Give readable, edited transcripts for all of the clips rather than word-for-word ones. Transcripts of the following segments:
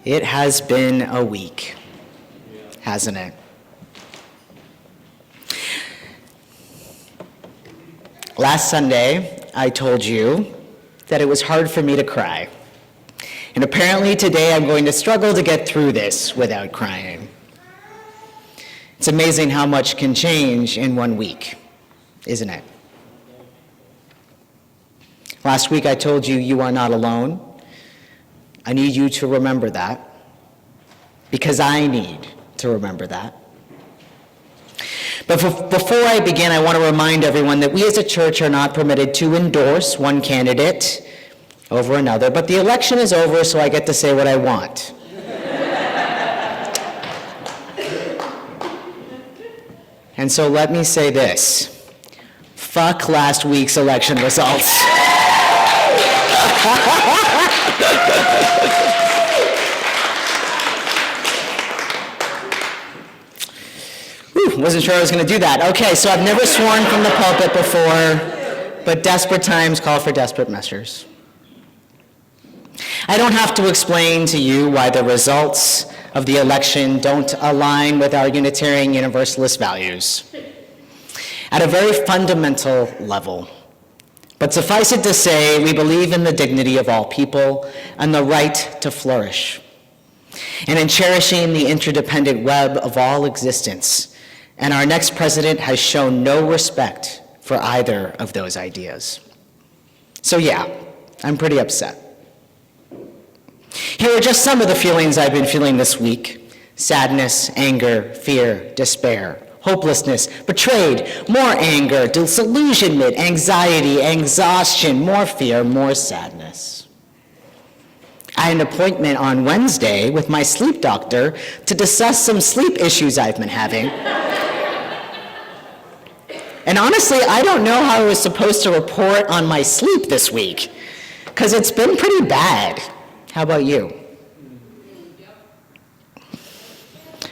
It has been a week, hasn't it? Last Sunday, I told you that it was hard for me to cry. And apparently today I'm going to struggle to get through this without crying. It's amazing how much can change in 1 week, isn't it? Last week I told you you are not alone. I need you to remember that, because I need to remember that. But before I begin, I want to remind everyone that we as a church are not permitted to endorse one candidate over another, but the election is over, so I get to say what I want. And so let me say this. Fuck last week's election results. Wasn't sure I was going to do that. Okay, so I've never sworn from the pulpit before, but desperate times call for desperate measures. I don't have to explain to you why the results of the election don't align with our Unitarian Universalist values at a very fundamental level. But suffice it to say, we believe in the dignity of all people and the right to flourish, and in cherishing the interdependent web of all existence. And our next president has shown no respect for either of those ideas. So yeah, I'm pretty upset. Here are just some of the feelings I've been feeling this week: sadness, anger, fear, despair, hopelessness, betrayed, more anger, disillusionment, anxiety, exhaustion, more fear, more sadness. I had an appointment on Wednesday with my sleep doctor to discuss some sleep issues I've been having. And honestly, I don't know how I was supposed to report on my sleep this week, because it's been pretty bad. How about you?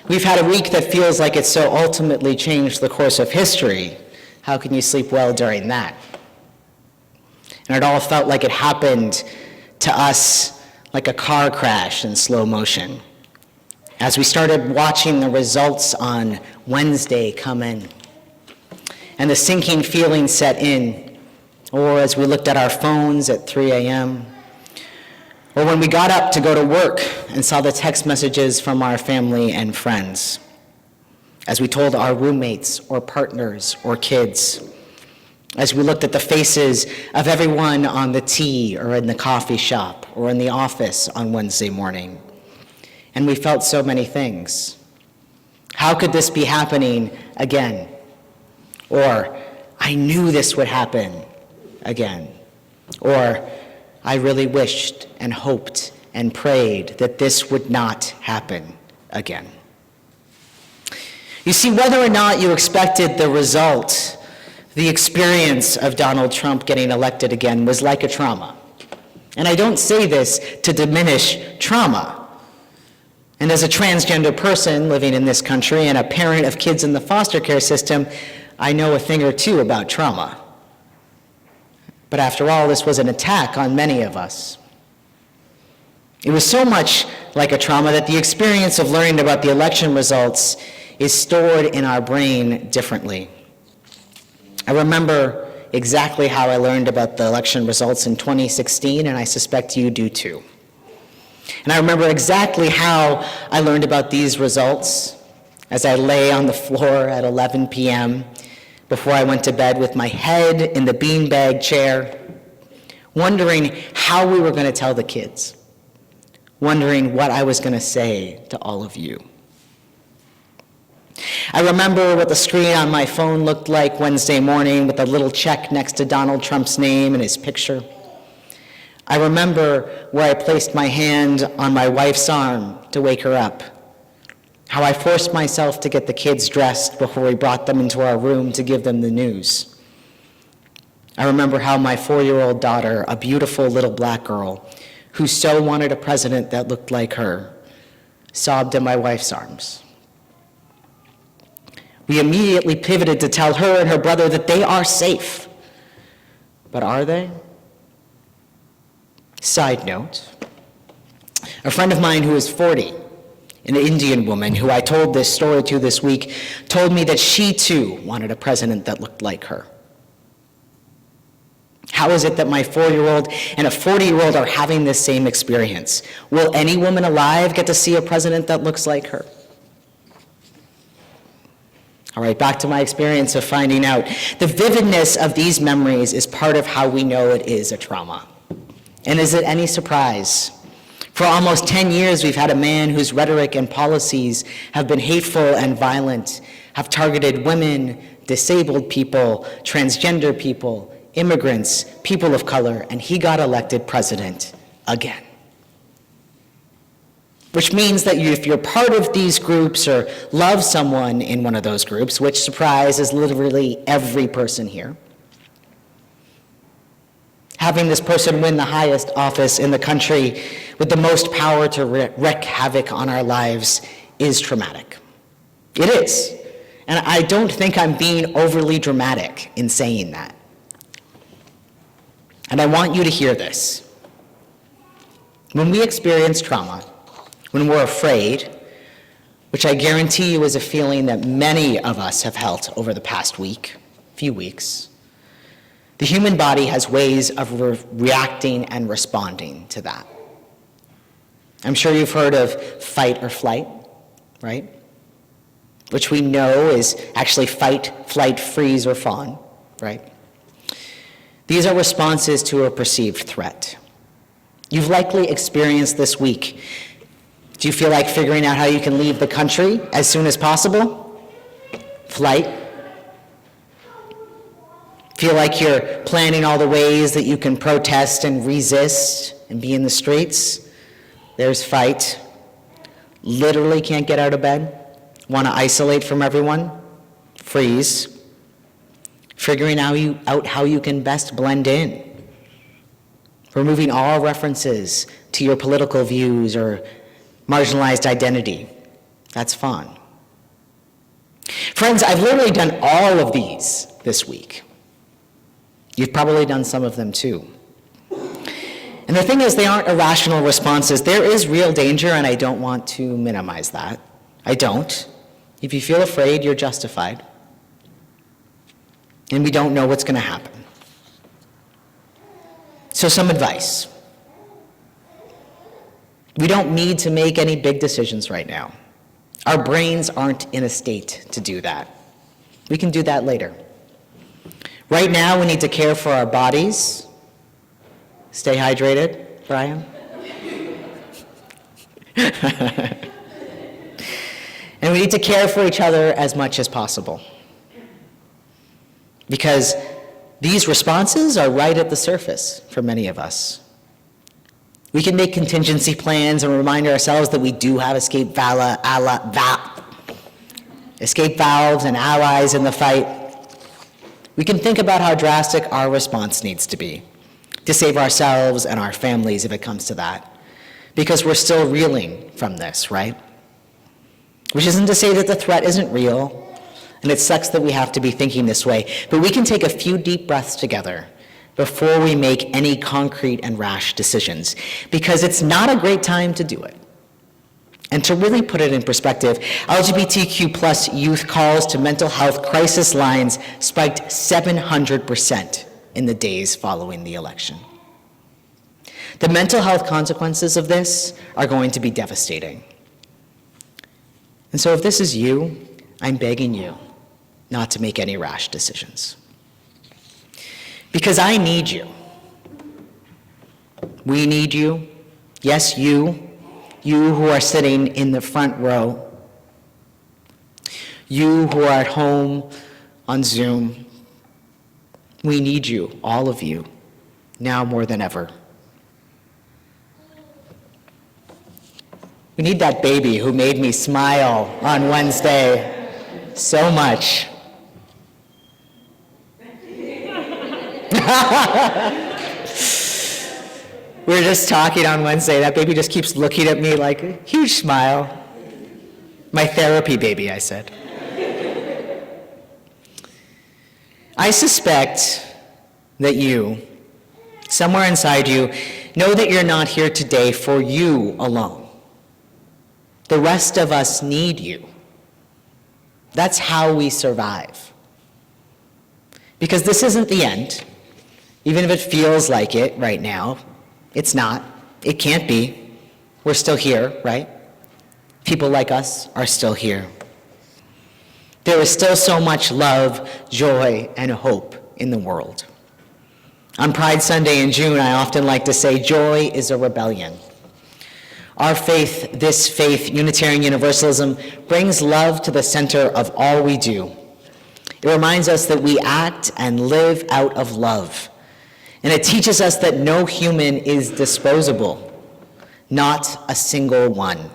We've had a week that feels like it so ultimately changed the course of history. How can you sleep well during that? And it all felt like it happened to us like a car crash in slow motion, as we started watching the results on Wednesday come in, and the sinking feeling set in, or as we looked at our phones at 3 a.m., or when we got up to go to work and saw the text messages from our family and friends, as we told our roommates or partners or kids, as we looked at the faces of everyone on the tea or in the coffee shop or in the office on Wednesday morning. And we felt so many things. How could this be happening again? Or, I knew this would happen again. Or, I really wished and hoped and prayed that this would not happen again. You see, whether or not you expected the result, the experience of Donald Trump getting elected again was like a trauma. And I don't say this to diminish trauma. And as a transgender person living in this country and a parent of kids in the foster care system, I know a thing or two about trauma. But after all, this was an attack on many of us. It was so much like a trauma that the experience of learning about the election results is stored in our brain differently. I remember exactly how I learned about the election results in 2016, and I suspect you do too. And I remember exactly how I learned about these results as I lay on the floor at 11 p.m. before I went to bed with my head in the beanbag chair, wondering how we were going to tell the kids, wondering what I was going to say to all of you. I remember what the screen on my phone looked like Wednesday morning with a little check next to Donald Trump's name and his picture. I remember where I placed my hand on my wife's arm to wake her up, how I forced myself to get the kids dressed before we brought them into our room to give them the news. I remember how my 4-year-old daughter, a beautiful little black girl who so wanted a president that looked like her, sobbed in my wife's arms. We immediately pivoted to tell her and her brother that they are safe. But are they? Side note, A friend of mine who is 40, an Indian woman who I told this story to this week, told me that she too wanted a president that looked like her. How is it that my 4-year-old and a 40-year-old are having this same experience? Will any woman alive get to see a president that looks like her? All right, back to my experience of finding out. The vividness of these memories is part of how we know it is a trauma. And is it any surprise? For almost 10 years, we've had a man whose rhetoric and policies have been hateful and violent, have targeted women, disabled people, transgender people, immigrants, people of color, and he got elected president again. Which means that if you're part of these groups or love someone in one of those groups, which, surprise, is literally every person here, having this person win the highest office in the country with the most power to wreak havoc on our lives is traumatic. It is. And I don't think I'm being overly dramatic in saying that. And I want you to hear this. When we experience trauma, when we're afraid, which I guarantee you is a feeling that many of us have felt over the past few weeks, the human body has ways of reacting and responding to that. I'm sure you've heard of fight or flight, right? Which we know is actually fight, flight, freeze, or fawn, right? These are responses to a perceived threat. You've likely experienced this week. Do you feel like figuring out how you can leave the country as soon as possible? Flight. Feel like you're planning all the ways that you can protest and resist and be in the streets? There's fight. Literally can't get out of bed. Want to isolate from everyone? Freeze. Figuring out how you can best blend in. Removing all references to your political views or marginalized identity. That's fun. Friends, I've literally done all of these this week. You've probably done some of them too. And the thing is, they aren't irrational responses. There is real danger, and I don't want to minimize that. I don't. If you feel afraid, you're justified. And we don't know what's going to happen. So some advice. We don't need to make any big decisions right now. Our brains aren't in a state to do that. We can do that later. Right now, we need to care for our bodies. Stay hydrated, Brian. And we need to care for each other as much as possible. Because these responses are right at the surface for many of us. We can make contingency plans and remind ourselves that we do have escape valves and allies in the fight. We can think about how drastic our response needs to be to save ourselves and our families if it comes to that. Because we're still reeling from this, right? Which isn't to say that the threat isn't real, and it sucks that we have to be thinking this way, but we can take a few deep breaths together before we make any concrete and rash decisions, because it's not a great time to do it. And to really put it in perspective, LGBTQ plus youth calls to mental health crisis lines spiked 700% in the days following the election. The mental health consequences of this are going to be devastating. And so if this is you, I'm begging you not to make any rash decisions. Because I need you. We need you. Yes, you who are sitting in the front row. You who are at home on Zoom. We need you, all of you, now more than ever. We need that baby who made me smile on Wednesday so much. We were just talking on Wednesday. That baby just keeps looking at me like a huge smile. My therapy baby, I said. I suspect that you, somewhere inside you, Know that you're not here today for you alone. The rest of us need you. That's how we survive. Because this isn't the end. Even if it feels like it right now, it's not. It can't be. We're still here, right? People like us are still here. There is still so much love, joy, and hope in the world. On Pride Sunday in June, I often like to say, joy is a rebellion. Our faith, this faith, Unitarian Universalism, brings love to the center of all we do. It reminds us that we act and live out of love. And it teaches us that no human is disposable, not a single one,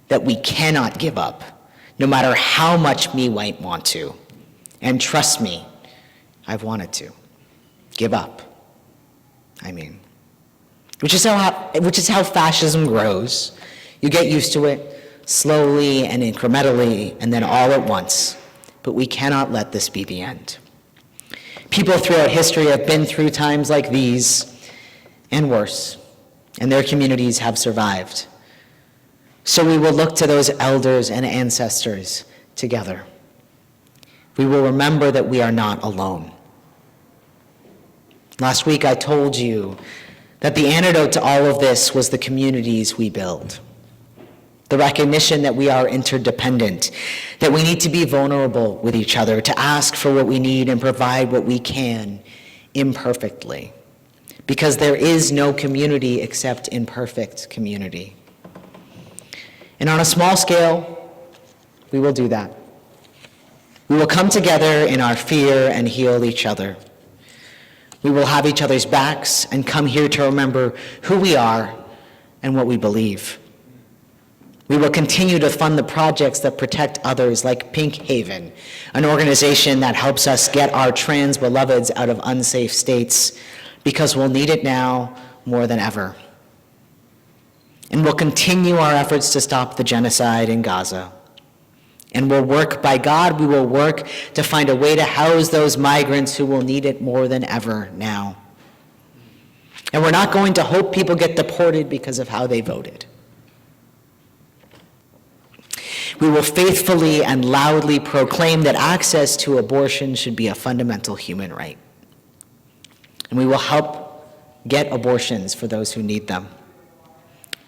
that we cannot give up, no matter how much we might want to. And trust me, I've wanted to. Give up. Which is how fascism grows. You get used to it slowly and incrementally, and then all at once. But we cannot let this be the end. People throughout history have been through times like these and worse, and their communities have survived. So we will look to those elders and ancestors together. We will remember that we are not alone. Last week I told you that the antidote to all of this was the communities we build. The recognition that we are interdependent, that we need to be vulnerable with each other, to ask for what we need and provide what we can imperfectly. Because there is no community except imperfect community. And on a small scale, we will do that. We will come together in our fear and heal each other. We will have each other's backs and come here to remember who we are and what we believe. We will continue to fund the projects that protect others, like Pink Haven, an organization that helps us get our trans beloveds out of unsafe states, because we'll need it now more than ever. And we'll continue our efforts to stop the genocide in Gaza. And we'll work, by God, we will work to find a way to house those migrants who will need it more than ever now. And we're not going to hope people get deported because of how they voted. We will faithfully and loudly proclaim that access to abortion should be a fundamental human right. And we will help get abortions for those who need them.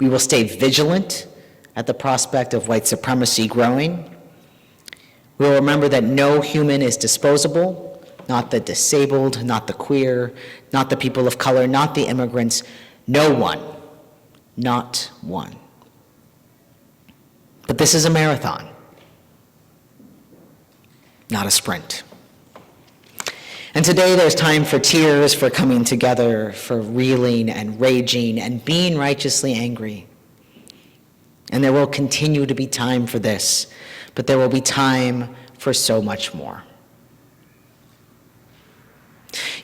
We will stay vigilant at the prospect of white supremacy growing. We will remember that no human is disposable, not the disabled, not the queer, not the people of color, not the immigrants, no one, not one. But this is a marathon, not a sprint. And today there's time for tears, for coming together, for reeling and raging and being righteously angry. And there will continue to be time for this, but there will be time for so much more.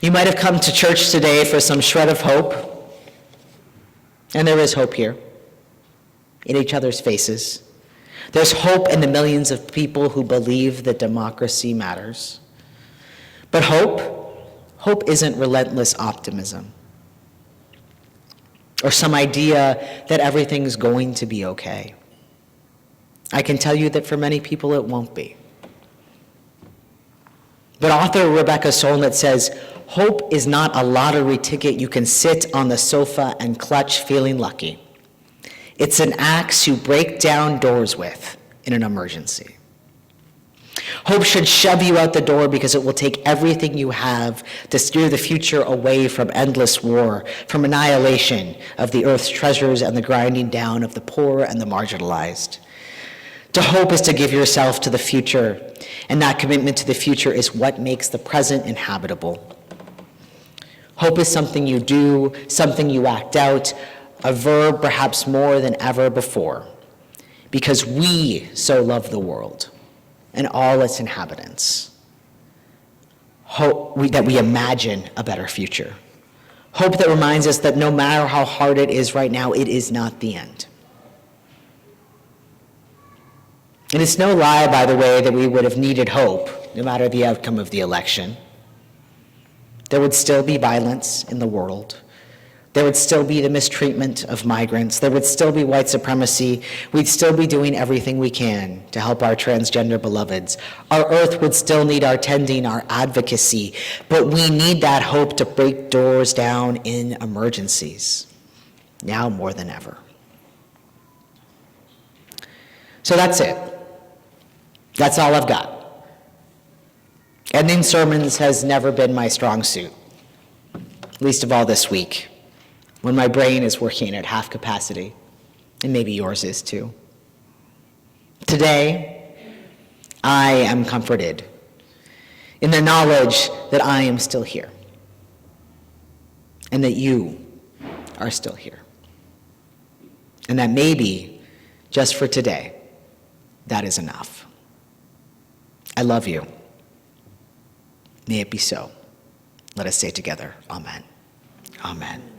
You might have come to church today for some shred of hope, and there is hope here, in each other's faces. There's hope in the millions of people who believe that democracy matters. But hope isn't relentless optimism or some idea that everything's going to be okay. I can tell you that for many people it won't be. But author Rebecca Solnit says, hope is not a lottery ticket you can sit on the sofa and clutch feeling lucky. It's an axe you break down doors with in an emergency. Hope should shove you out the door because it will take everything you have to steer the future away from endless war, from annihilation of the earth's treasures and the grinding down of the poor and the marginalized. To hope is to give yourself to the future, and that commitment to the future is what makes the present inhabitable. Hope is something you do, something you act out, a verb perhaps more than ever before, because we so love the world and all its inhabitants. Hope that we imagine a better future. Hope that reminds us that no matter how hard it is right now, it is not the end. And it's no lie, by the way, that we would have needed hope, no matter the outcome of the election. There would still be violence in the world. There would still be the mistreatment of migrants. There would still be white supremacy. We'd still be doing everything we can to help our transgender beloveds. Our earth would still need our tending, our advocacy, but we need that hope to break doors down in emergencies, now more than ever. So that's it. That's all I've got. Ending sermons has never been my strong suit, least of all this week, when my brain is working at half capacity, and maybe yours is too. Today, I am comforted in the knowledge that I am still here, and that you are still here, and that maybe, just for today, that is enough. I love you. May it be so. Let us say together, Amen. Amen.